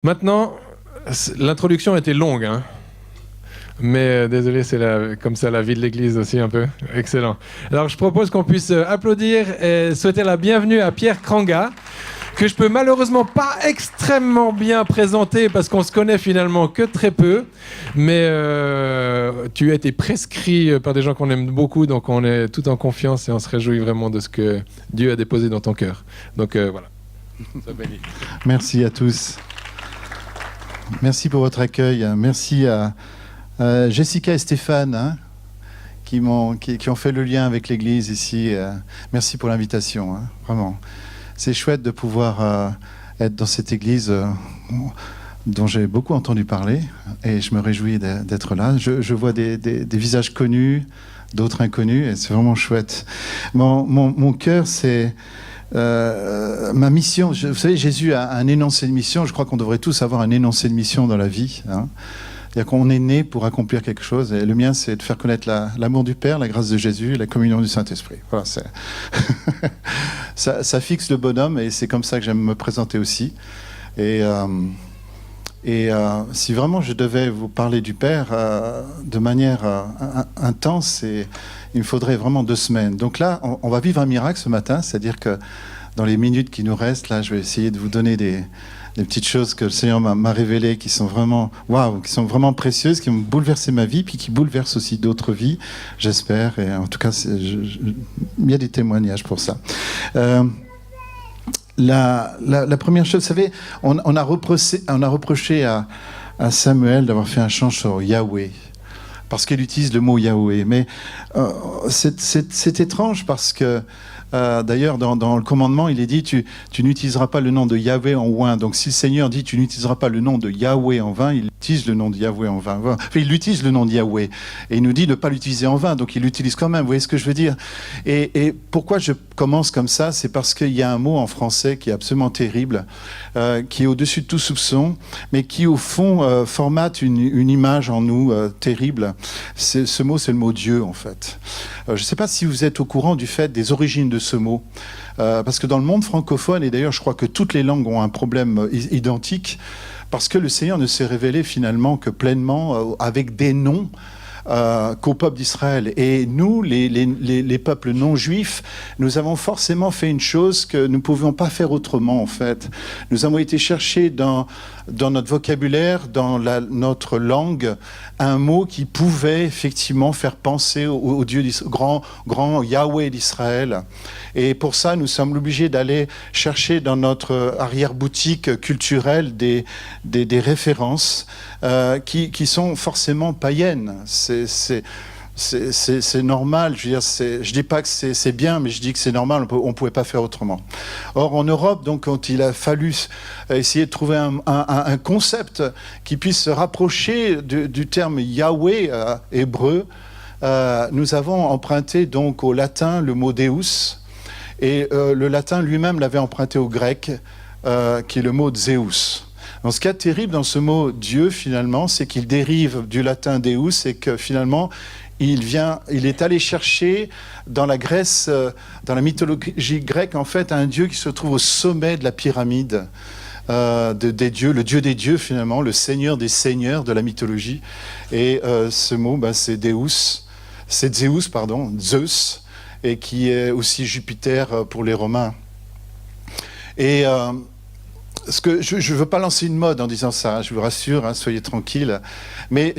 Maintenant, l'introduction était longue, hein, mais désolé, c'est comme ça la vie de l'Église aussi un peu. Excellent. Alors je propose qu'on puisse applaudir et souhaiter la bienvenue à Pierre Kranga, que je peux malheureusement pas extrêmement bien présenter parce qu'on se connaît finalement que très peu, mais tu as été prescrit par des gens qu'on aime beaucoup, donc on est tout en confiance et on se réjouit vraiment de ce que Dieu a déposé dans ton cœur. Donc voilà. Ça bénit. Merci à tous. Merci pour votre accueil. Merci à Jessica et Stéphane, hein, qui ont fait le lien avec l'Église ici. Merci pour l'invitation, hein, vraiment. C'est chouette de pouvoir être dans cette Église dont j'ai beaucoup entendu parler et je me réjouis d'être là. Je vois des visages connus, d'autres inconnus et c'est vraiment chouette. Mon cœur, c'est... ma mission, vous savez, Jésus a un énoncé de mission. Je crois qu'on devrait tous avoir un énoncé de mission dans la vie, hein. C'est-à-dire qu'on est né pour accomplir quelque chose. Et le mien, c'est de faire connaître l'amour du Père, la grâce de Jésus, la communion du Saint-Esprit. Voilà, ça fixe le bonhomme et c'est comme ça que j'aime me présenter aussi. Et si vraiment je devais vous parler du Père de manière intense, il me faudrait vraiment 2 semaines. Donc là, on va vivre un miracle ce matin, c'est-à-dire que dans les minutes qui nous restent, là, je vais essayer de vous donner des petites choses que le Seigneur m'a révélées, qui sont vraiment précieuses, qui ont bouleversé ma vie, puis qui bouleversent aussi d'autres vies, j'espère. Et en tout cas, il y a des témoignages pour ça. La première chose, vous savez, on a reproché à Samuel d'avoir fait un chant sur Yahweh, parce qu'il utilise le mot Yahweh. Mais c'est étrange parce que, d'ailleurs, dans le commandement, il est dit tu n'utiliseras pas le nom de Yahweh en vain. Donc si le Seigneur dit tu n'utiliseras pas le nom de Yahweh en vain, il utilise le nom de Yahweh en vain. Enfin, il utilise le nom de Yahweh. Et il nous dit de ne pas l'utiliser en vain. Donc il l'utilise quand même. Vous voyez ce que je veux dire ? Et pourquoi je commence comme ça ? C'est parce qu'il y a un mot en français qui est absolument terrible, qui est au-dessus de tout soupçon, mais qui au fond formate une image en nous terrible. Ce mot, c'est le mot Dieu en fait. Je ne sais pas si vous êtes au courant du fait des origines de ce mot, parce que dans le monde francophone, et d'ailleurs je crois que toutes les langues ont un problème identique, parce que le Seigneur ne s'est révélé finalement que pleinement avec des noms qu'au peuple d'Israël. Et nous, les peuples non juifs, nous avons forcément fait une chose que nous ne pouvions pas faire autrement en fait. Nous avons été chercher dans notre vocabulaire, dans notre langue, un mot qui pouvait effectivement faire penser au Dieu grand Yahweh d'Israël. Et pour ça, nous sommes obligés d'aller chercher dans notre arrière-boutique culturelle des références qui sont forcément païennes. C'est normal, je veux dire, je dis pas que c'est bien, mais je dis que c'est normal, on pouvait pas faire autrement. Or, en Europe, donc, quand il a fallu essayer de trouver un concept qui puisse se rapprocher du terme Yahweh hébreu, nous avons emprunté donc au latin le mot Deus, et le latin lui-même l'avait emprunté au grec, qui est le mot Zeus. Donc, ce qui est terrible dans ce mot Dieu, finalement, c'est qu'il dérive du latin Deus et que finalement, il est allé chercher dans la Grèce, dans la mythologie grecque, en fait, un Dieu qui se trouve au sommet de la pyramide des dieux, le Dieu des dieux, finalement, le Seigneur des seigneurs de la mythologie. Et ce mot, c'est Deus, c'est Zeus, et qui est aussi Jupiter pour les Romains. Et je ne veux pas lancer une mode en disant ça, je vous rassure, soyez tranquilles. Mais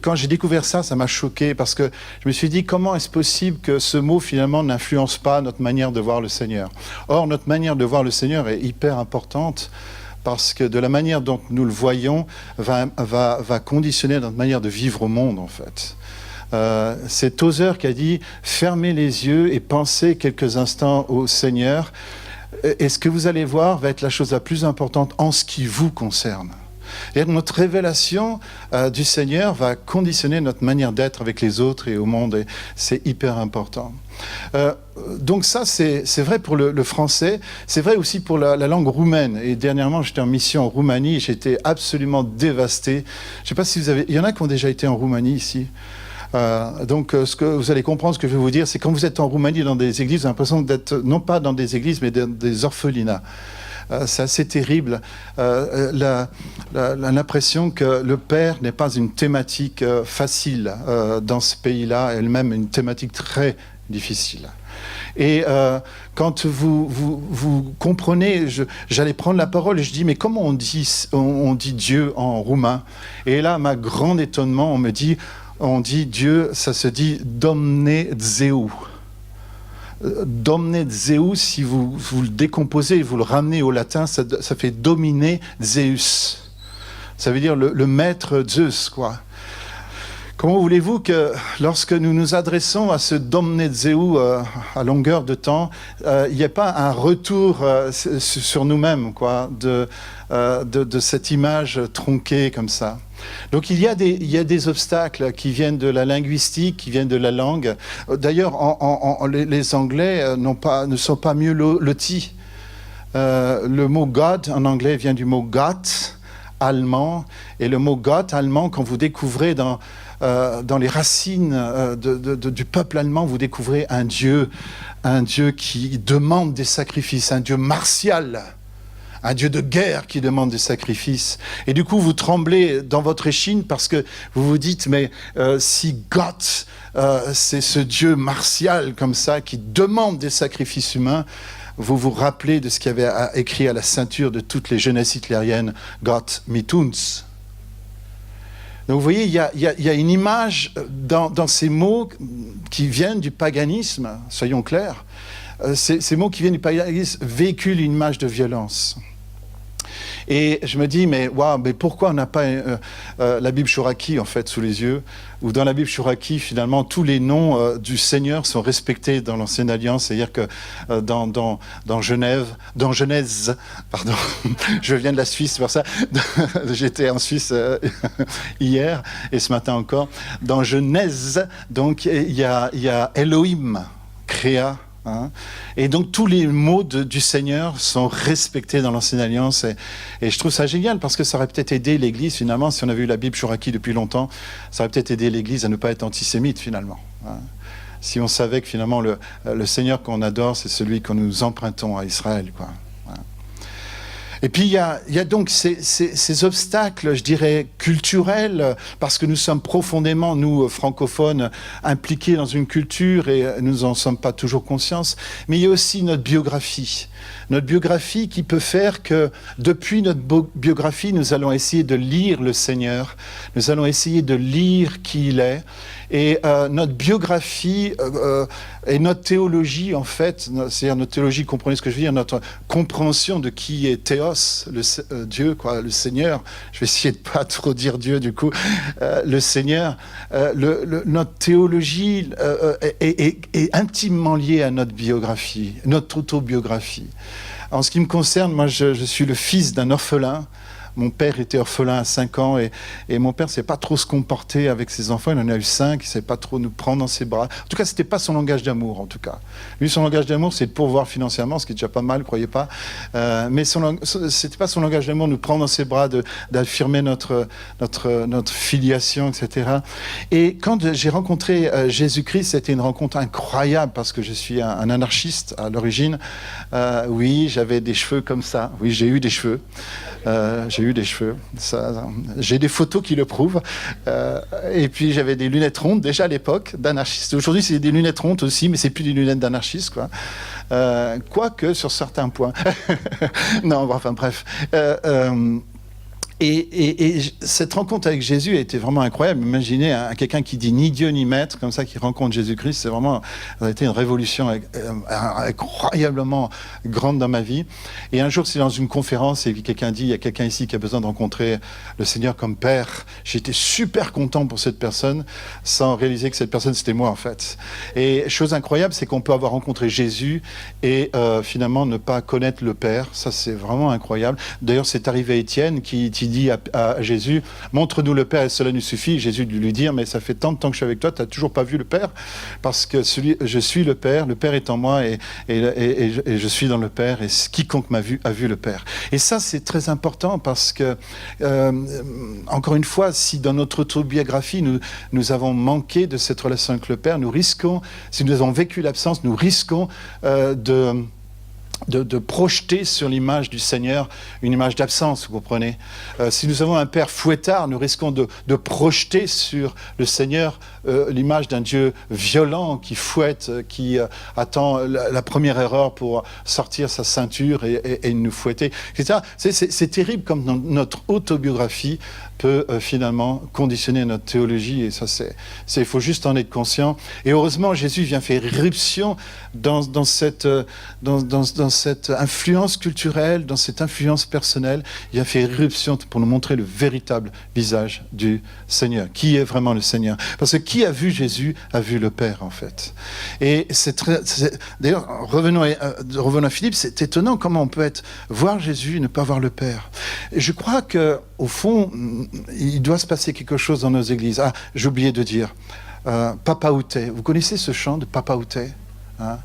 quand j'ai découvert ça, ça m'a choqué parce que je me suis dit comment est-ce possible que ce mot finalement n'influence pas notre manière de voir le Seigneur. Or, notre manière de voir le Seigneur est hyper importante parce que de la manière dont nous le voyons va conditionner notre manière de vivre au monde en fait. C'est Tozer qui a dit « Fermez les yeux et pensez quelques instants au Seigneur ». Et ce que vous allez voir va être la chose la plus importante en ce qui vous concerne. Et notre révélation du Seigneur va conditionner notre manière d'être avec les autres et au monde. Et c'est hyper important. Donc ça, c'est vrai pour le français. C'est vrai aussi pour la langue roumaine. Et dernièrement, j'étais en mission en Roumanie et j'étais absolument dévasté. Je ne sais pas si il y en a qui ont déjà été en Roumanie ici. Donc, ce que vous allez comprendre, ce que je vais vous dire, c'est quand vous êtes en Roumanie dans des églises, vous avez l'impression d'être non pas dans des églises, mais dans des orphelinats. C'est assez terrible. L'impression que le père n'est pas une thématique facile dans ce pays-là, elle-même une thématique très difficile. Et quand vous comprenez, j'allais prendre la parole et je dis, mais comment on dit Dieu en roumain? Et là, ma grande étonnement, on dit Dieu, ça se dit Domnezeu. Domnezeu, si vous le décomposez et vous le ramenez au latin, ça fait dominer Zeus. Ça veut dire le maître Zeus, quoi. Comment voulez-vous que lorsque nous nous adressons à ce Domnezeu à longueur de temps, il n'y ait pas un retour sur nous-mêmes, quoi, de cette image tronquée comme ça? Donc il y a des obstacles qui viennent de la linguistique, qui viennent de la langue. D'ailleurs, les Anglais ne sont pas mieux lotis. Le mot God en anglais vient du mot Gott, allemand. Et le mot Gott allemand, quand vous découvrez dans les racines du peuple allemand, vous découvrez un Dieu qui demande des sacrifices, un Dieu martial. Un Dieu de guerre qui demande des sacrifices. Et du coup, vous tremblez dans votre échine parce que vous vous dites, mais si Gott, c'est ce Dieu martial comme ça qui demande des sacrifices humains, vous vous rappelez de ce qu'il y avait écrit à la ceinture de toutes les jeunesses hitlériennes, Gott mit uns. Donc vous voyez, il y a une image dans ces mots qui viennent du paganisme, soyons clairs. Ces mots qui viennent du paganisme véhiculent une image de violence. Et je me dis, mais pourquoi on n'a pas la Bible Chouraki, en fait, sous les yeux, où dans la Bible Chouraki, finalement, tous les noms du Seigneur sont respectés dans l'Ancienne Alliance, c'est-à-dire que dans Genèse, pardon, je viens de la Suisse, c'est pour ça, j'étais en Suisse hier, et ce matin encore, dans Genèse, donc, il y a Elohim, créa. Hein? Et donc tous les mots du Seigneur sont respectés dans l'Ancienne Alliance et je trouve ça génial parce que ça aurait peut-être aidé l'Église finalement, si on avait eu la Bible Chouraki depuis longtemps, ça aurait peut-être aidé l'Église à ne pas être antisémite finalement, hein? Si on savait que finalement le Seigneur qu'on adore, c'est celui que nous empruntons à Israël, quoi. Et puis il y a donc ces obstacles, je dirais, culturels, parce que nous sommes profondément, nous, francophones, impliqués dans une culture et nous n'en sommes pas toujours conscients. Mais il y a aussi notre biographie. Notre biographie qui peut faire que, depuis notre biographie, nous allons essayer de lire le Seigneur, nous allons essayer de lire qui il est. Et notre biographie et notre théologie, en fait, c'est-à-dire notre théologie, comprenez ce que je veux dire, notre compréhension de qui est Théos, Dieu, quoi, le Seigneur. Je vais essayer de pas trop dire Dieu, du coup. Le Seigneur, notre théologie est intimement liée à notre biographie, notre autobiographie. En ce qui me concerne, moi, je suis le fils d'un orphelin. Mon père était orphelin à 5 ans et mon père ne sait pas trop se comporter avec ses enfants. Il en a eu 5, il ne sait pas trop nous prendre dans ses bras. En tout cas, ce n'était pas son langage d'amour, en tout cas. Lui, son langage d'amour, c'est de pourvoir financièrement, ce qui est déjà pas mal, croyez pas. Mais ce n'était pas son langage d'amour, nous prendre dans ses bras, d'affirmer notre filiation, etc. Et quand j'ai rencontré Jésus-Christ, c'était une rencontre incroyable parce que je suis un anarchiste à l'origine. Oui, j'avais des cheveux comme ça. Oui, j'ai eu des cheveux. J'ai des photos qui le prouvent. Et puis j'avais des lunettes rondes déjà à l'époque d'anarchiste. Aujourd'hui c'est des lunettes rondes aussi, mais c'est plus des lunettes d'anarchiste, quoi. Quoique sur certains points. Non, enfin bref. Et cette rencontre avec Jésus a été vraiment incroyable. Imaginez quelqu'un qui dit ni Dieu ni maître, comme ça, qui rencontre Jésus-Christ. Ça a été une révolution incroyablement grande dans ma vie. Et un jour, c'est dans une conférence et quelqu'un dit, il y a quelqu'un ici qui a besoin de rencontrer le Seigneur comme Père. J'étais super content pour cette personne, sans réaliser que cette personne, c'était moi, en fait. Et chose incroyable, c'est qu'on peut avoir rencontré Jésus et finalement ne pas connaître le Père. Ça, c'est vraiment incroyable. D'ailleurs, c'est arrivé à Étienne qui dit à Jésus, montre-nous le Père et cela nous suffit. Jésus de lui dire, mais ça fait tant de temps que je suis avec toi, tu n'as toujours pas vu le Père, parce que je suis le Père est en moi et je suis dans le Père et quiconque m'a vu a vu le Père. Et ça c'est très important parce que encore une fois, si dans notre autobiographie nous avons manqué de cette relation avec le Père, nous risquons, si nous avons vécu l'absence, nous risquons de projeter sur l'image du Seigneur une image d'absence, vous comprenez. Si nous avons un Père fouettard, nous risquons de projeter sur le Seigneur l'image d'un Dieu violent qui fouette, qui attend la première erreur pour sortir sa ceinture et nous fouetter, etc. C'est terrible comme notre autobiographie peut finalement conditionner notre théologie, et ça, il faut juste en être conscient. Et heureusement, Jésus vient faire irruption dans cette influence culturelle, dans cette influence personnelle. Il vient faire irruption pour nous montrer le véritable visage du Seigneur. Qui est vraiment le Seigneur? Parce que qui a vu Jésus a vu le Père, en fait. Et d'ailleurs, revenons à Philippe, c'est étonnant comment on peut voir Jésus et ne pas voir le Père. Et je crois qu'au fond, il doit se passer quelque chose dans nos églises. Ah, j'ai oublié de dire, Papa Outé. Vous connaissez ce chant de Papa Outé, hein?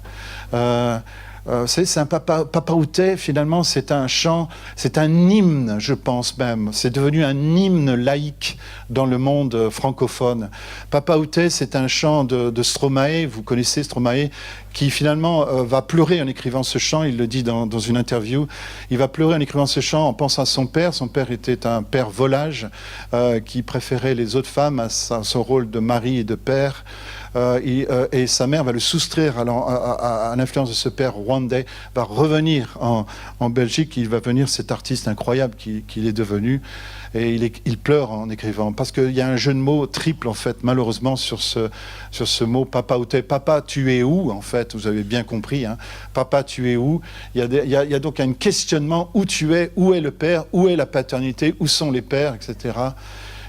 Vous savez, c'est un Papa Outé, finalement, c'est un chant, c'est un hymne, je pense même. C'est devenu un hymne laïque dans le monde francophone. Papa Outé, c'est un chant de Stromae, vous connaissez Stromae, qui finalement va pleurer en écrivant ce chant, il le dit dans une interview. Il va pleurer en écrivant ce chant en pensant à son père. Son père était un père volage qui préférait les autres femmes à son rôle de mari et de père. Et sa mère va le soustraire à l'influence de ce père rwandais, va revenir en Belgique, il va devenir cet artiste incroyable qu'il est devenu, et il pleure en écrivant, parce qu'il y a un jeu de mots triple, en fait, malheureusement, sur ce mot Papa Outé. Papa, tu es où, en fait, vous avez bien compris, hein. Papa, tu es où? Il y a donc un questionnement, où tu es, où est le père, où est la paternité, où sont les pères, etc.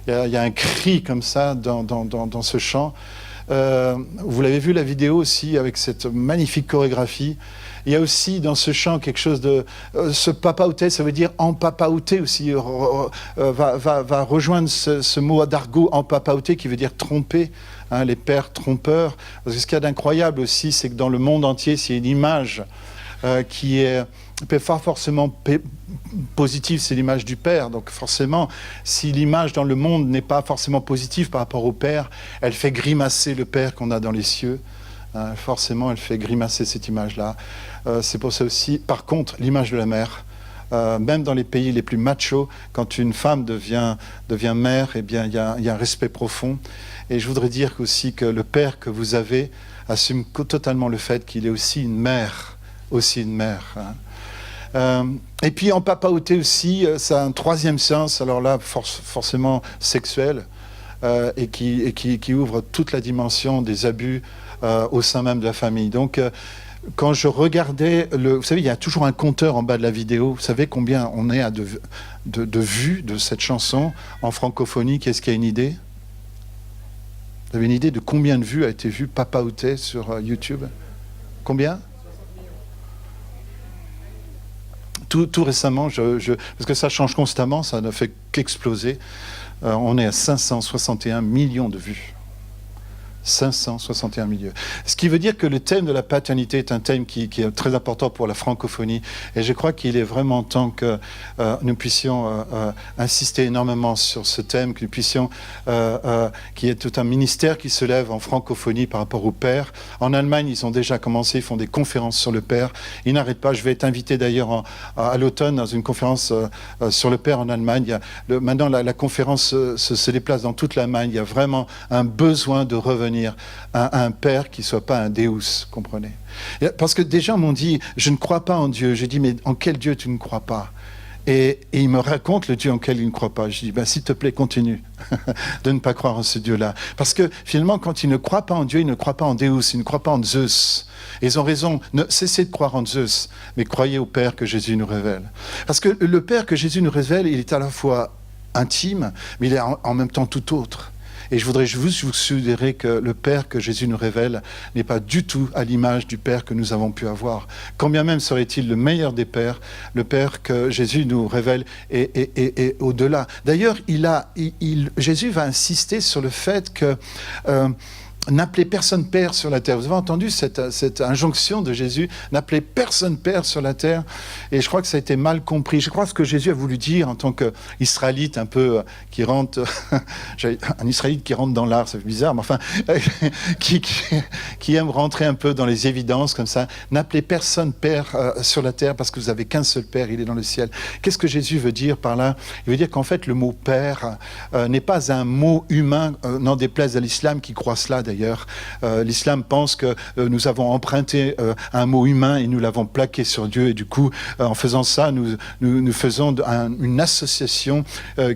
Il y a un cri comme ça dans ce chant. Vous l'avez vu la vidéo aussi avec cette magnifique chorégraphie. Il y a aussi dans ce chant quelque chose de... ce Papa Outé, ça veut dire en Papa Outé aussi, va rejoindre ce mot d'argot en Papa Outé qui veut dire tromper, hein, les pères trompeurs. Parce que ce qu'il y a d'incroyable aussi, c'est que dans le monde entier, s'il y a une image qui est pas forcément positive, c'est l'image du Père. Donc forcément, si l'image dans le monde n'est pas forcément positive par rapport au Père, elle fait grimacer le Père qu'on a dans les cieux. Forcément, elle fait grimacer cette image-là. C'est pour ça aussi, par contre, l'image de la mère, même dans les pays les plus machos, quand une femme devient mère, eh bien, il y a un respect profond. Et je voudrais dire aussi que le Père que vous avez assume totalement le fait qu'il est aussi une mère. Hein. Et puis en Papa Outé aussi, ça a un troisième sens, alors là forcément sexuel, et qui ouvre toute la dimension des abus au sein même de la famille. Donc quand je regardais, vous savez, il y a toujours un compteur en bas de la vidéo, vous savez combien on est à de vues de cette chanson en francophonie? Qu'est-ce qu'il y a une idée? Vous avez une idée de combien de vues a été vu Papa Outé sur YouTube? Combien? Tout récemment, parce que ça change constamment, ça ne fait qu'exploser. On est à 561 millions de vues. 561 millions. Ce qui veut dire que le thème de la paternité est un thème qui est très important pour la francophonie. Et je crois qu'il est vraiment temps que nous puissions insister énormément sur ce thème, que nous puissions, qu'il y ait tout un ministère qui se lève en francophonie par rapport au Père. En Allemagne, ils ont déjà commencé, ils font des conférences sur le Père. Ils n'arrêtent pas. Je vais être invité d'ailleurs à l'automne dans une conférence sur le Père en Allemagne. Maintenant, la conférence se déplace dans toute l'Allemagne. Il y a vraiment un besoin de revenir à un Père qui ne soit pas un Deus, comprenez? Parce que des gens m'ont dit, je ne crois pas en Dieu. J'ai dit, mais en quel Dieu tu ne crois pas? Et ils me racontent le Dieu en quel ils ne croient pas. Je dis, s'il te plaît, continue de ne pas croire en ce Dieu-là. Parce que finalement, quand ils ne croient pas en Dieu, ils ne croient pas en Deus, ils ne croient pas en Zeus. Et ils ont raison, cessez de croire en Zeus, mais croyez au Père que Jésus nous révèle. Parce que le Père que Jésus nous révèle, il est à la fois intime, mais il est en même temps tout autre. Et je voudrais juste vous suggérer que le Père que Jésus nous révèle n'est pas du tout à l'image du Père que nous avons pu avoir. Quand bien même serait-il le meilleur des pères, le Père que Jésus nous révèle est au-delà. D'ailleurs, Jésus va insister sur le fait que n'appelez personne père sur la terre. Vous avez entendu cette injonction de Jésus, n'appelez personne père sur la terre. Et je crois que ça a été mal compris. Je crois que ce que Jésus a voulu dire en tant qu'Israélite un peu qui rentre, un Israélite qui rentre dans l'art, c'est bizarre, mais enfin, qui aime rentrer un peu dans les évidences comme ça. N'appelez personne père sur la terre parce que vous n'avez qu'un seul père, il est dans le ciel. Qu'est-ce que Jésus veut dire par là? Il veut dire qu'en fait, le mot père n'est pas un mot humain, n'en déplaise à l'islam qui croit cela d'ailleurs. L'islam pense que nous avons emprunté un mot humain et nous l'avons plaqué sur Dieu. Et du coup, en faisant ça, nous faisons une association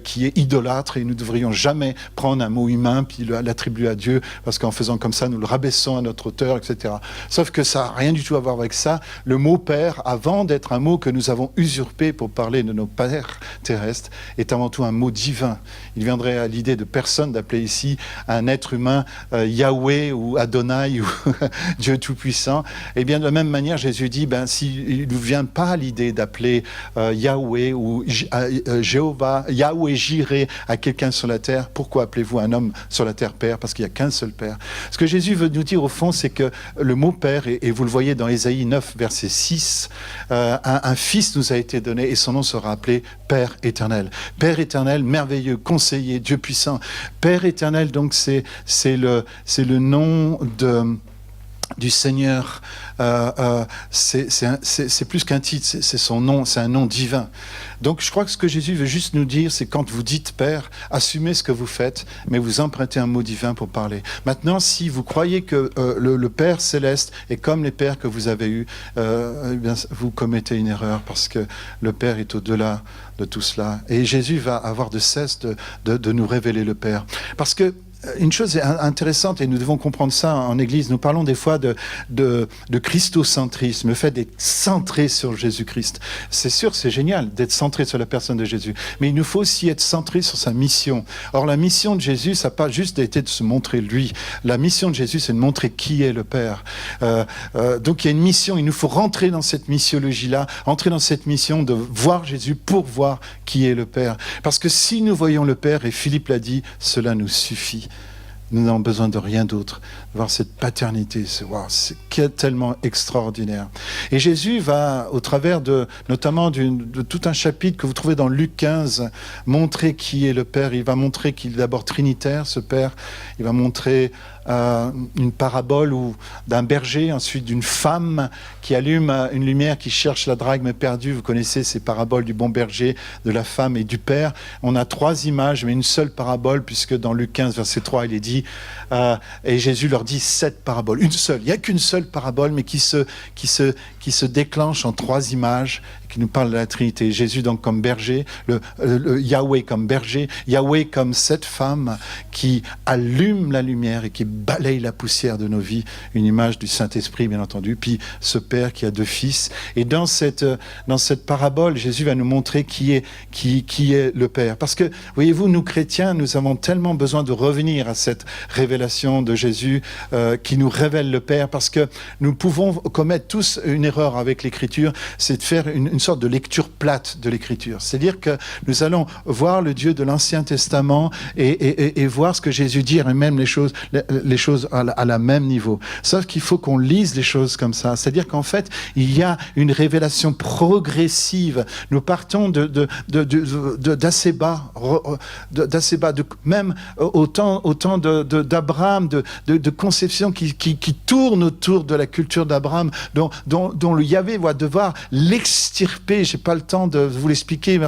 qui est idolâtre et nous ne devrions jamais prendre un mot humain puis l'attribuer à Dieu parce qu'en faisant comme ça, nous le rabaissons à notre auteur, etc. Sauf que ça n'a rien du tout à voir avec ça. Le mot père, avant d'être un mot que nous avons usurpé pour parler de nos pères terrestres, est avant tout un mot divin. Il viendrait à l'idée de personne d'appeler ici un être humain Yahweh ou Adonai ou Dieu Tout-Puissant. Et bien de la même manière, Jésus dit, s'il ne vient pas à l'idée d'appeler Yahweh ou Jéhovah, Yahweh Jireh à quelqu'un sur la terre, pourquoi appelez-vous un homme sur la terre père? Parce qu'il n'y a qu'un seul père. Ce que Jésus veut nous dire au fond, c'est que le mot père, et vous le voyez dans Ésaïe 9, verset 6, un fils nous a été donné et son nom sera appelé Père éternel. Père éternel, merveilleux, conseiller, Dieu puissant. Père éternel, donc c'est le nom du Seigneur. C'est plus qu'un titre, c'est son nom, c'est un nom divin. Donc je crois que ce que Jésus veut juste nous dire, c'est quand vous dites Père, assumez ce que vous faites, mais vous empruntez un mot divin pour parler. Maintenant, si vous croyez que le Père céleste est comme les pères que vous avez eus, eh bien, vous commettez une erreur parce que le Père est au-delà de tout cela. Et Jésus va avoir de cesse de nous révéler le Père. Parce que une chose intéressante, et nous devons comprendre ça en Église, nous parlons des fois de christocentrisme, le fait d'être centré sur Jésus-Christ. C'est sûr, c'est génial d'être centré sur la personne de Jésus, mais il nous faut aussi être centré sur sa mission. Or, la mission de Jésus, ça n'a pas juste été de se montrer lui. La mission de Jésus, c'est de montrer qui est le Père. Donc, il y a une mission, il nous faut rentrer dans cette missiologie-là, entrer dans cette mission de voir Jésus pour voir qui est le Père. Parce que si nous voyons le Père, et Philippe l'a dit, cela nous suffit. Nous n'avons besoin de rien d'autre. Voir cette paternité, c'est tellement extraordinaire. Et Jésus va, au travers notamment de tout un chapitre que vous trouvez dans Luc 15, montrer qui est le Père. Il va montrer qu'il est d'abord trinitaire, ce Père. Il va montrer une parabole d'un berger, ensuite d'une femme qui allume une lumière, qui cherche la drachme perdue. Vous connaissez ces paraboles du bon berger, de la femme et du Père. On a 3 images, mais une seule parabole, puisque dans Luc 15, verset 3, il est dit, et Jésus leur dit 7 paraboles. Une seule, il n'y a qu'une seule parabole, mais qui se déclenche en 3 images, qui nous parle de la Trinité. Jésus donc comme berger, le Yahweh comme berger, Yahweh comme cette femme qui allume la lumière et qui balaye la poussière de nos vies, une image du Saint-Esprit bien entendu, puis ce Père qui a 2 fils. Et dans cette parabole, Jésus va nous montrer qui est le Père. Parce que, voyez-vous, nous chrétiens, nous avons tellement besoin de revenir à cette révélation de Jésus qui nous révèle le Père, parce que nous pouvons commettre tous une erreur avec l'Écriture, c'est de faire une sorte de lecture plate de l'Écriture. C'est-à-dire que nous allons voir le Dieu de l'Ancien Testament et voir ce que Jésus dit, et même les choses à la même niveau. Sauf qu'il faut qu'on lise les choses comme ça. C'est-à-dire qu'en fait, il y a une révélation progressive. Nous partons d'assez bas, même au temps d'Abraham, de conception qui tourne autour de la culture d'Abraham, dont le Yahvé va devoir l'extirper. Je n'ai pas le temps de vous l'expliquer,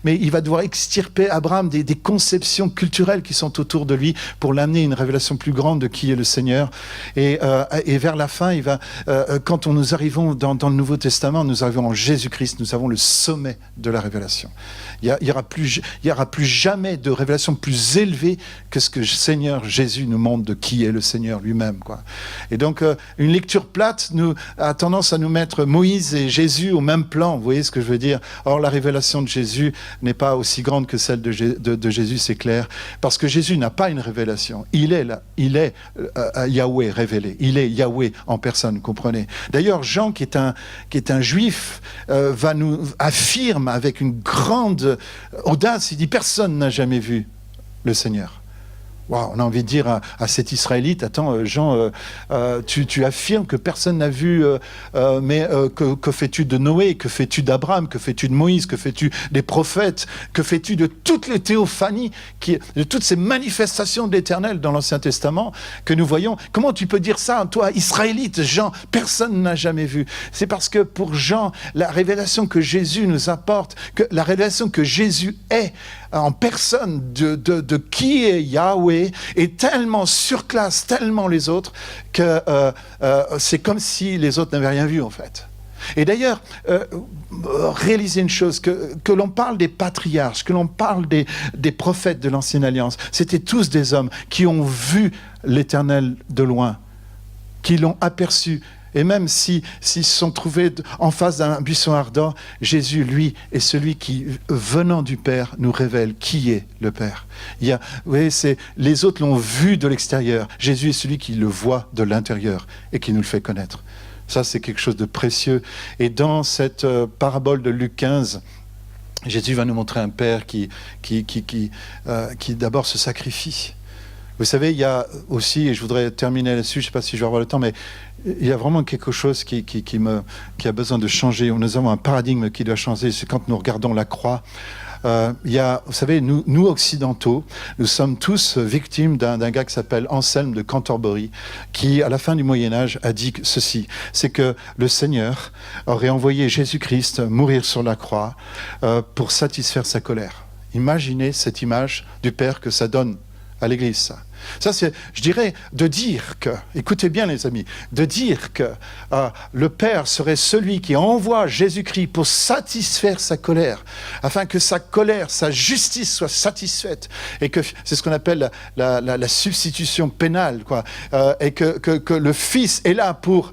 mais il va devoir extirper Abraham des conceptions culturelles qui sont autour de lui pour l'amener à une révélation plus grande de qui est le Seigneur. Et vers la fin, quand nous arrivons dans le Nouveau Testament, nous arrivons en Jésus-Christ, nous avons le sommet de la révélation. Il n'y aura plus jamais de révélation plus élevée que ce que le Seigneur Jésus nous montre de qui est le Seigneur lui-même, quoi. Et donc, une lecture plate a tendance à nous mettre Moïse et Jésus au même plan. Vous voyez ce que je veux dire? Or, la révélation de Jésus n'est pas aussi grande que celle de Jésus, c'est clair. Parce que Jésus n'a pas une révélation. Il est Yahweh révélé. Il est Yahweh en personne, comprenez? D'ailleurs, Jean, qui est un juif, affirme avec une grande audace, il dit « Personne n'a jamais vu le Seigneur ». Wow, on a envie de dire à cet Israélite, attends, Jean, tu affirmes que personne n'a vu, mais que fais-tu de Noé, que fais-tu d'Abraham, que fais-tu de Moïse, que fais-tu des prophètes, que fais-tu de toutes les théophanies, de toutes ces manifestations de l'Éternel dans l'Ancien Testament que nous voyons? Comment tu peux dire ça, toi, Israélite, Jean, personne n'a jamais vu? C'est parce que pour Jean, la révélation que Jésus nous apporte, la révélation que Jésus est en personne de qui est Yahweh, est tellement surclasse, tellement les autres, que c'est comme si les autres n'avaient rien vu en fait. Et d'ailleurs, réalisez une chose, que l'on parle des patriarches, que l'on parle des prophètes de l'Ancienne Alliance, c'était tous des hommes qui ont vu l'Éternel de loin, qui l'ont aperçu. Et même s'ils se sont trouvés en face d'un buisson ardent, Jésus, lui, est celui qui, venant du Père, nous révèle qui est le Père. Vous voyez, les autres l'ont vu de l'extérieur. Jésus est celui qui le voit de l'intérieur et qui nous le fait connaître. Ça, c'est quelque chose de précieux. Et dans cette parabole de Luc 15, Jésus va nous montrer un Père qui d'abord se sacrifie. Vous savez, il y a aussi, et je voudrais terminer là-dessus, je ne sais pas si je vais avoir le temps, mais il y a vraiment quelque chose qui a besoin de changer. Nous avons un paradigme qui doit changer, c'est quand nous regardons la croix. Vous savez, nous occidentaux, nous sommes tous victimes d'un gars qui s'appelle Anselme de Cantorbéry, qui, à la fin du Moyen-Âge, a dit ceci, c'est que le Seigneur aurait envoyé Jésus-Christ mourir sur la croix pour satisfaire sa colère. Imaginez cette image du Père que ça donne à l'Église, ça. Ça, c'est, je dirais, de dire que, écoutez bien les amis, de dire que le Père serait celui qui envoie Jésus-Christ pour satisfaire sa colère, afin que sa colère, sa justice soit satisfaite, et que c'est ce qu'on appelle la substitution pénale, quoi, et que le Fils est là pour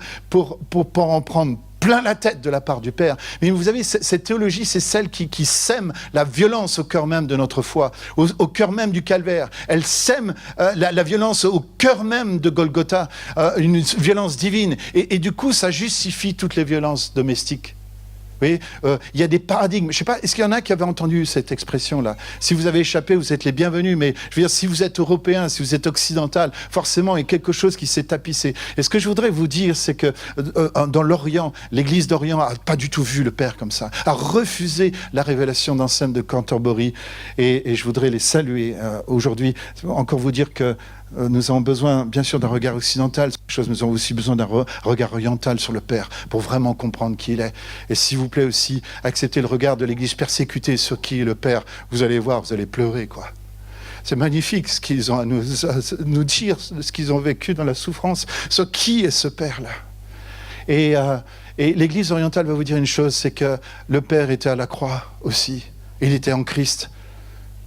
en prendre plein la tête de la part du Père. Mais vous savez, cette théologie, c'est celle qui sème la violence au cœur même de notre foi, au cœur même du calvaire. Elle sème la violence au cœur même de Golgotha, une violence divine. Et du coup, ça justifie toutes les violences domestiques. Vous voyez, il y a des paradigmes. Je ne sais pas, est-ce qu'il y en a qui avaient entendu cette expression-là? Si vous avez échappé, vous êtes les bienvenus, mais je veux dire, si vous êtes européen, si vous êtes occidental, forcément, il y a quelque chose qui s'est tapissé. Et ce que je voudrais vous dire, c'est que dans l'Orient, l'Église d'Orient n'a pas du tout vu le Père comme ça, a refusé la révélation d'Anselme de Cantorbéry, et je voudrais les saluer aujourd'hui. Encore vous dire que nous avons besoin, bien sûr, d'un regard occidental. Nous avons aussi besoin d'un regard oriental sur le Père pour vraiment comprendre qui il est. Et s'il vous plaît aussi, acceptez le regard de l'Église persécutée sur qui est le Père. Vous allez voir, vous allez pleurer, quoi. C'est magnifique ce qu'ils ont à nous dire, ce qu'ils ont vécu dans la souffrance, sur qui est ce Père-là. Et l'Église orientale va vous dire une chose, c'est que le Père était à la croix aussi. Il était en Christ.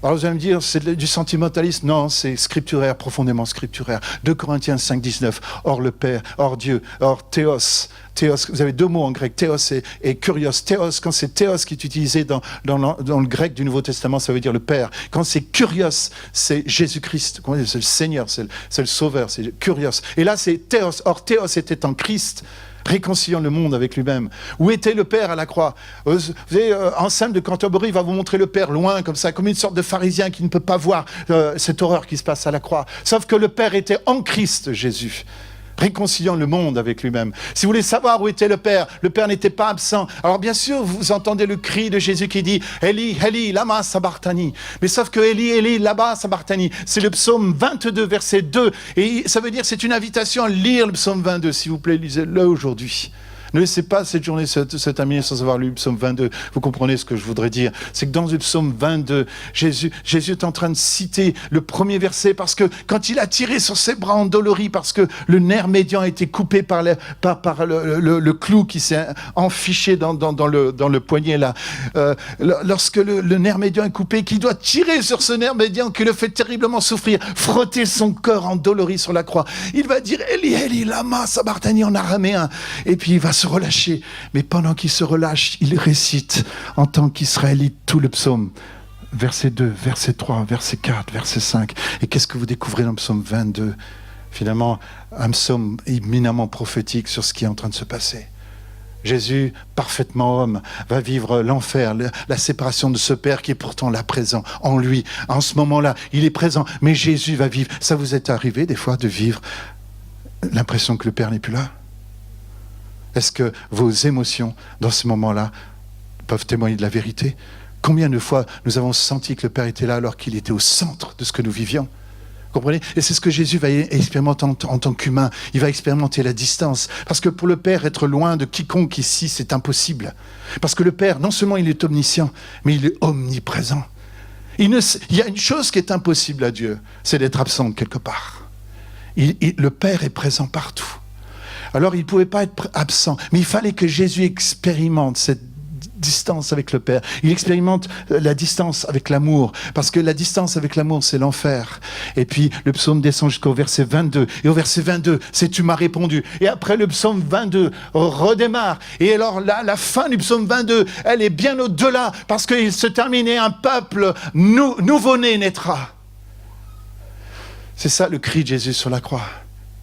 Alors vous allez me dire, c'est du sentimentalisme? Non, c'est scripturaire, profondément scripturaire. 2 Corinthiens 5, 19. Or le Père, or Dieu, or Théos. Théos, vous avez deux mots en grec, Théos et Kurios. Théos, quand c'est Théos qui est utilisé dans le grec du Nouveau Testament, ça veut dire le Père. Quand c'est Kurios, c'est Jésus-Christ. C'est le Seigneur, c'est le Sauveur, c'est Kurios. Et là, c'est Théos. Or Théos était en Christ, réconciliant le monde avec lui-même. Où était le Père à la croix? Vous savez, Anselme de Cantorbéry va vous montrer le Père loin, comme ça, comme une sorte de pharisien qui ne peut pas voir cette horreur qui se passe à la croix. Sauf que le Père était en Christ Jésus, réconciliant le monde avec lui-même. Si vous voulez savoir où était le Père n'était pas absent. Alors bien sûr, vous entendez le cri de Jésus qui dit « Eli, Eli, lama sabachthani ». Mais sauf que « Eli, Eli, lama sabachthani », c'est le psaume 22, verset 2. Et ça veut dire, c'est une invitation à lire le psaume 22. S'il vous plaît, lisez-le aujourd'hui. Ne laissez pas cette journée se terminer sans avoir lu le psaume 22. Vous comprenez ce que je voudrais dire. C'est que dans le psaume 22, Jésus est en train de citer le premier verset parce que quand il a tiré sur ses bras endoloris, parce que le nerf médian a été coupé par le clou qui s'est enfiché dans le poignet là. Lorsque le nerf médian est coupé, qu'il doit tirer sur ce nerf médian qui le fait terriblement souffrir, frotter son corps endolori sur la croix. Il va dire Eli, Eli, lama sabachthani en araméen. Et puis il va se relâcher, mais pendant qu'il se relâche, il récite en tant qu'Israélite tout le psaume. Verset 2, verset 3, verset 4, verset 5. Et qu'est-ce que vous découvrez dans le psaume 22? Finalement, un psaume éminemment prophétique sur ce qui est en train de se passer. Jésus, parfaitement homme, va vivre l'enfer, la séparation de ce Père qui est pourtant là présent en lui. En ce moment-là, il est présent, mais Jésus va vivre. Ça vous est arrivé des fois de vivre l'impression que le Père n'est plus là? Est-ce que vos émotions, dans ce moment-là, peuvent témoigner de la vérité? Combien de fois nous avons senti que le Père était là alors qu'il était au centre de ce que nous vivions? Comprenez? Et c'est ce que Jésus va expérimenter en tant qu'humain. Il va expérimenter la distance. Parce que pour le Père, être loin de quiconque ici, c'est impossible. Parce que le Père, non seulement il est omniscient, mais il est omniprésent. Il y a une chose qui est impossible à Dieu, c'est d'être absent quelque part. Le Père est présent partout. Alors il ne pouvait pas être absent, mais il fallait que Jésus expérimente cette distance avec le Père. Il expérimente la distance avec l'amour, parce que la distance avec l'amour, c'est l'enfer. Et puis, le psaume descend jusqu'au verset 22. Et au verset 22, c'est « Tu m'as répondu ». Et après, le psaume 22 redémarre. Et alors, la fin du psaume 22, elle est bien au-delà, parce qu'il se terminait, un peuple nouveau-né naîtra. C'est ça le cri de Jésus sur la croix.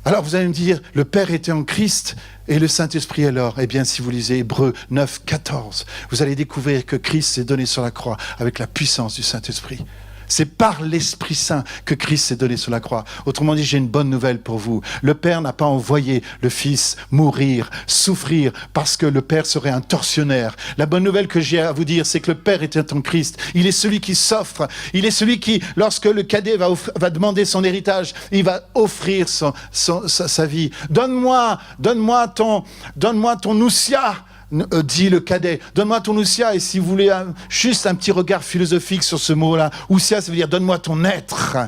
Alors vous allez me dire, le Père était en Christ et le Saint-Esprit alors? Eh bien, si vous lisez Hébreux 9, 14, vous allez découvrir que Christ s'est donné sur la croix avec la puissance du Saint-Esprit. C'est par l'Esprit Saint que Christ s'est donné sur la croix. Autrement dit, j'ai une bonne nouvelle pour vous. Le Père n'a pas envoyé le Fils mourir, souffrir, parce que le Père serait un tortionnaire. La bonne nouvelle que j'ai à vous dire, c'est que le Père était en Christ. Il est celui qui s'offre. Il est celui qui, lorsque le cadet va demander son héritage, il va offrir sa vie. Donne-moi ton ousia, dit le cadet. Donne-moi ton ousia. Et si vous voulez juste un petit regard philosophique sur ce mot-là, ousia, ça veut dire donne-moi ton être.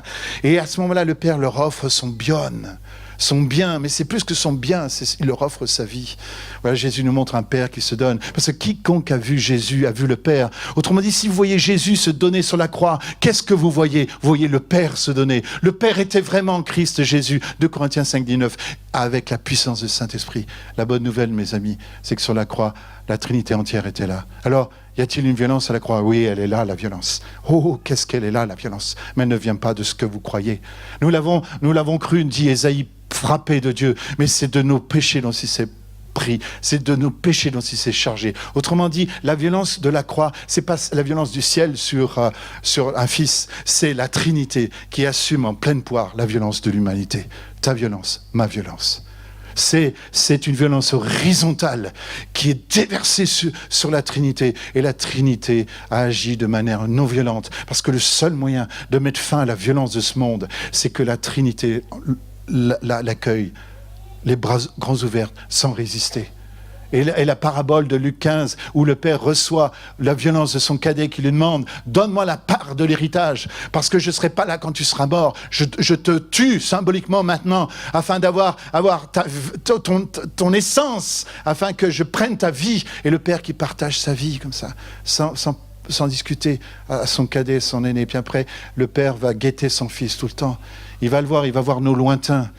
Et à ce moment-là, le Père leur offre son bien, mais c'est plus que son bien, il leur offre sa vie. Voilà, Jésus nous montre un Père qui se donne. Parce que quiconque a vu Jésus a vu le Père. Autrement dit, si vous voyez Jésus se donner sur la croix, qu'est-ce que vous voyez? Vous voyez le Père se donner. Le Père était vraiment Christ Jésus. 2 Corinthiens 5, 19, avec la puissance du Saint-Esprit. La bonne nouvelle, mes amis, c'est que sur la croix, la Trinité entière était là. Alors, y a-t-il une violence à la croix? Oui, elle est là, la violence. Oh, qu'est-ce qu'elle est là, la violence? Mais elle ne vient pas de ce que vous croyez. Nous l'avons cru, dit Ésaïe, frappé de Dieu, mais c'est de nos péchés dont il s'est pris, c'est de nos péchés dont il s'est chargé. Autrement dit, la violence de la croix, c'est pas la violence du ciel sur un fils, c'est la Trinité qui assume en pleine poire la violence de l'humanité. Ta violence, ma violence. C'est une violence horizontale qui est déversée sur la Trinité. Et la Trinité a agi de manière non violente. Parce que le seul moyen de mettre fin à la violence de ce monde, c'est que la Trinité l'accueille, les bras grands ouverts, sans résister. Et la parabole de Luc 15, où le Père reçoit la violence de son cadet qui lui demande « Donne-moi la part de l'héritage, parce que je ne serai pas là quand tu seras mort. Je te tue symboliquement maintenant, afin d'avoir ton essence, afin que je prenne ta vie. » Et le Père qui partage sa vie comme ça, sans discuter à son cadet, son aîné. Puis après, le Père va guetter son fils tout le temps. Il va le voir, il va voir nos lointains.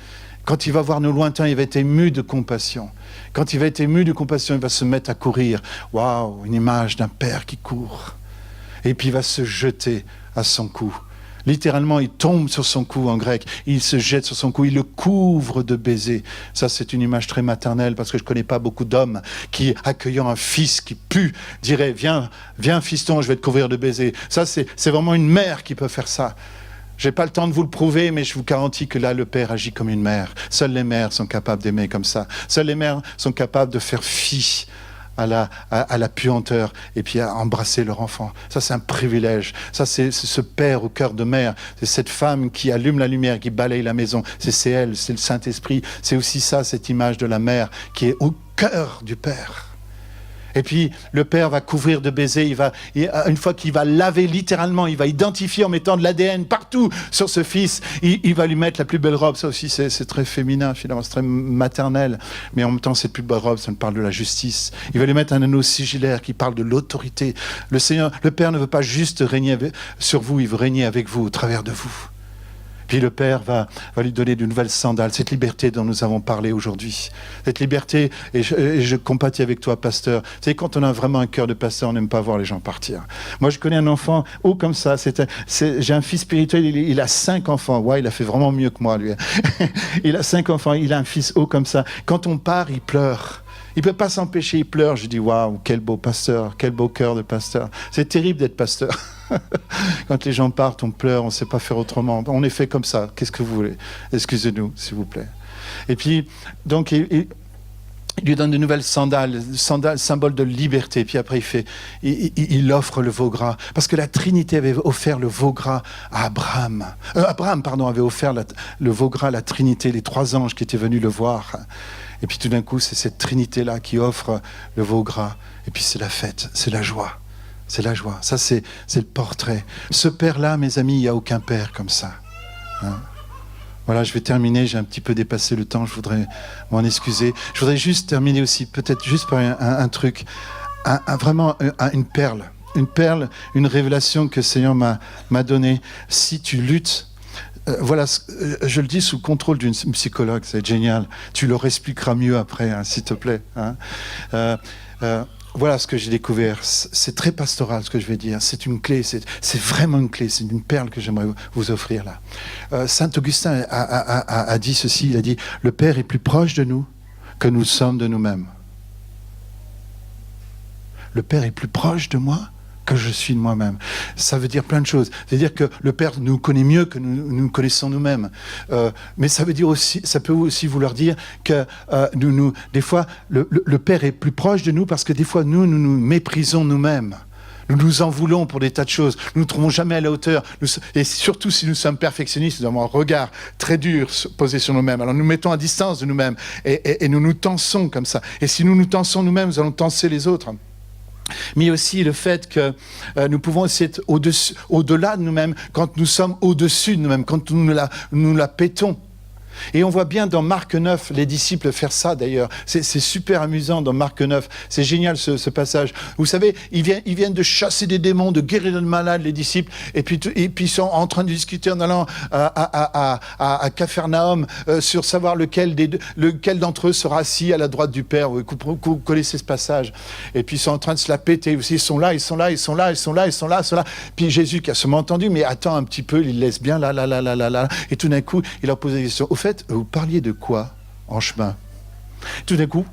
Quand il va voir nos lointains, il va être ému de compassion. Quand il va être ému de compassion, il va se mettre à courir. Waouh, une image d'un père qui court. Et puis il va se jeter à son cou. Littéralement, il tombe sur son cou en grec. Il se jette sur son cou, il le couvre de baisers. Ça, c'est une image très maternelle parce que je ne connais pas beaucoup d'hommes qui, accueillant un fils qui pue, diraient « Viens fiston, je vais te couvrir de baisers ». Ça, c'est vraiment une mère qui peut faire ça. Je n'ai pas le temps de vous le prouver, mais je vous garantis que là, le Père agit comme une mère. Seules les mères sont capables d'aimer comme ça. Seules les mères sont capables de faire fi à la puanteur et puis à embrasser leur enfant. Ça, c'est un privilège. Ça, c'est ce père au cœur de mère. C'est cette femme qui allume la lumière, qui balaye la maison. C'est elle, c'est le Saint-Esprit. C'est aussi ça, cette image de la mère qui est au cœur du Père. Et puis, le Père va couvrir de baisers, une fois qu'il va laver littéralement, il va identifier en mettant de l'ADN partout sur ce fils, il va lui mettre la plus belle robe. Ça aussi, c'est très féminin, finalement, c'est très maternel. Mais en même temps, cette plus belle robe, ça me parle de la justice. Il va lui mettre un anneau sigillaire qui parle de l'autorité. Le Père ne veut pas juste régner sur vous, il veut régner avec vous, au travers de vous. Puis le Père va lui donner de nouvelles sandales, cette liberté dont nous avons parlé aujourd'hui. Cette liberté, et je compatis avec toi, pasteur. Tu sais, quand on a vraiment un cœur de pasteur, on n'aime pas voir les gens partir. Moi, je connais un enfant haut comme ça. J'ai un fils spirituel, il a 5 enfants. Ouais, il a fait vraiment mieux que moi, lui. Il a 5 enfants, il a un fils haut comme ça. Quand on part, il pleure. Il ne peut pas s'empêcher, il pleure. Je dis, waouh, quel beau pasteur, quel beau cœur de pasteur. C'est terrible d'être pasteur. Quand les gens partent, on pleure, on ne sait pas faire autrement. On est fait comme ça. Qu'est-ce que vous voulez? Excusez-nous, s'il vous plaît. Et puis, donc, il lui donne de nouvelles sandales, symbole de liberté. Puis après, il offre le veau gras. Parce que la Trinité avait offert le veau gras à Abraham. Abraham, avait offert le veau gras à la Trinité, les 3 anges qui étaient venus le voir. Et puis tout d'un coup, c'est cette Trinité-là qui offre le veau gras. Et puis c'est la fête, c'est la joie. C'est la joie. Ça, c'est le portrait. Ce père-là, mes amis, il n'y a aucun père comme ça. Hein? Voilà, je vais terminer. J'ai un petit peu dépassé le temps. Je voudrais m'en excuser. Je voudrais juste terminer aussi, peut-être juste par un truc. Vraiment une perle. Une perle, une révélation que le Seigneur m'a donnée. Si tu luttes, voilà, je le dis sous le contrôle d'une psychologue, c'est génial. Tu leur expliqueras mieux après, hein, s'il te plaît. Hein. Voilà ce que j'ai découvert. C'est très pastoral ce que je vais dire. C'est une clé, c'est vraiment une clé. C'est une perle que j'aimerais vous offrir là. Saint Augustin a dit ceci, il a dit « Le Père est plus proche de nous que nous sommes de nous-mêmes. » Le Père est plus proche de moi que je suis de moi-même. Ça veut dire plein de choses. C'est-à-dire que le Père nous connaît mieux que nous connaissons nous-mêmes. Mais ça veut dire aussi, ça peut aussi vouloir dire que des fois, le Père est plus proche de nous parce que des fois, nous nous méprisons nous-mêmes. Nous nous en voulons pour des tas de choses. Nous ne trouvons jamais à la hauteur. Et surtout si nous sommes perfectionnistes, nous avons un regard très dur posé sur nous-mêmes. Alors nous mettons à distance de nous-mêmes et nous nous tensons comme ça. Et si nous nous tensons nous-mêmes, nous allons tenser les autres. Mais aussi le fait que nous pouvons aussi être au-delà de nous-mêmes quand nous sommes au-dessus de nous-mêmes, quand nous la pétons. Et on voit bien dans Marc 9, les disciples faire ça d'ailleurs. C'est super amusant dans Marc 9. C'est génial ce passage. Vous savez, ils viennent de chasser des démons, de guérir des malades, les disciples. Et puis ils sont en train de discuter en allant à Capharnaüm sur savoir lequel d'entre eux sera assis à la droite du Père. Vous connaissez ce passage. Et puis ils sont en train de se la péter. Ils sont là. Puis Jésus qui a sûrement entendu, mais attends un petit peu, il laisse bien là. Et tout d'un coup, il leur pose des questions. Au fait, vous parliez de quoi en chemin? Tout d'un coup,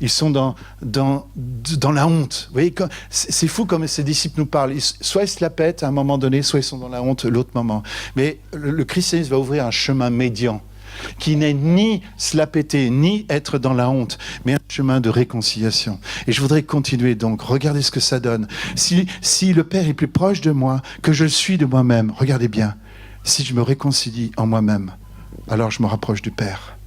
ils sont dans la honte. Vous voyez, c'est fou comme ces disciples nous parlent. Soit ils se la pètent à un moment donné, soit ils sont dans la honte l'autre moment. Mais le christianisme va ouvrir un chemin médian qui n'est ni se la péter, ni être dans la honte, mais un chemin de réconciliation. Et je voudrais continuer donc. Regardez ce que ça donne. Si le Père est plus proche de moi que je le suis de moi-même, regardez bien. Si je me réconcilie en moi-même, alors je me rapproche du Père.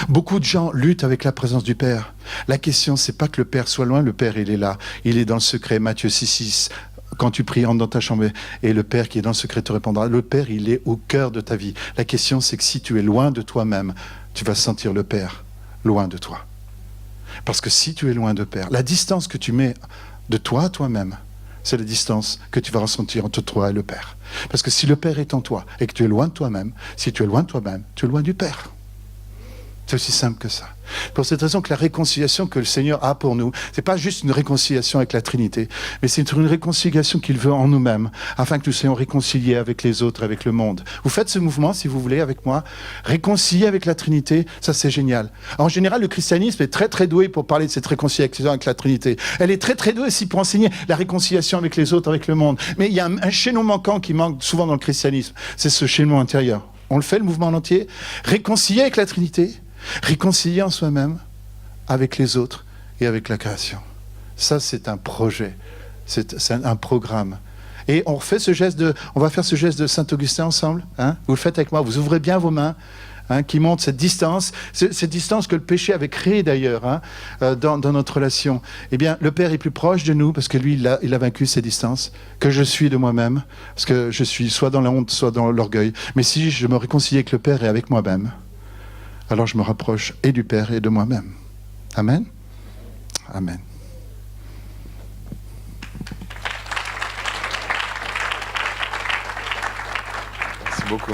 Beaucoup de gens luttent avec la présence du Père. La question, c'est pas que le Père soit loin, le Père, il est là. Il est dans le secret, Matthieu 6,6. Quand tu pries, entre dans ta chambre et le Père qui est dans le secret te répondra. Le Père, il est au cœur de ta vie. La question, c'est que si tu es loin de toi-même, tu vas sentir le Père loin de toi. Parce que si tu es loin de Père, la distance que tu mets de toi à toi-même, c'est la distance que tu vas ressentir entre toi et le Père. Parce que si le Père est en toi et que tu es loin de toi-même, si tu es loin de toi-même, tu es loin du Père. C'est aussi simple que ça. Pour cette raison que la réconciliation que le Seigneur a pour nous, c'est pas juste une réconciliation avec la Trinité, mais c'est une réconciliation qu'il veut en nous-mêmes, afin que nous soyons réconciliés avec les autres, avec le monde. Vous faites ce mouvement, si vous voulez, avec moi. Réconcilier avec la Trinité, ça c'est génial. En général, le christianisme est très très doué pour parler de cette réconciliation avec la Trinité. Elle est très très douée aussi pour enseigner la réconciliation avec les autres, avec le monde. Mais il y a un chaînon manquant qui manque souvent dans le christianisme, c'est ce chaînon intérieur. On le fait, le mouvement en entier. Réconcilier avec la Trinité, réconcilier en soi-même avec les autres et avec la création. Ça, c'est un projet, c'est un programme. Et on va faire ce geste de Saint-Augustin ensemble. Hein? Vous le faites avec moi, vous ouvrez bien vos mains, hein, qui montrent cette distance que le péché avait créée d'ailleurs, hein, dans notre relation. Eh bien, le Père est plus proche de nous, parce que lui, il a vaincu ces distances, que je suis de moi-même, parce que je suis soit dans la honte, soit dans l'orgueil. Mais si je me réconcilie avec le Père et avec moi-même, alors je me rapproche et du Père et de moi-même. Amen. Amen. Merci beaucoup.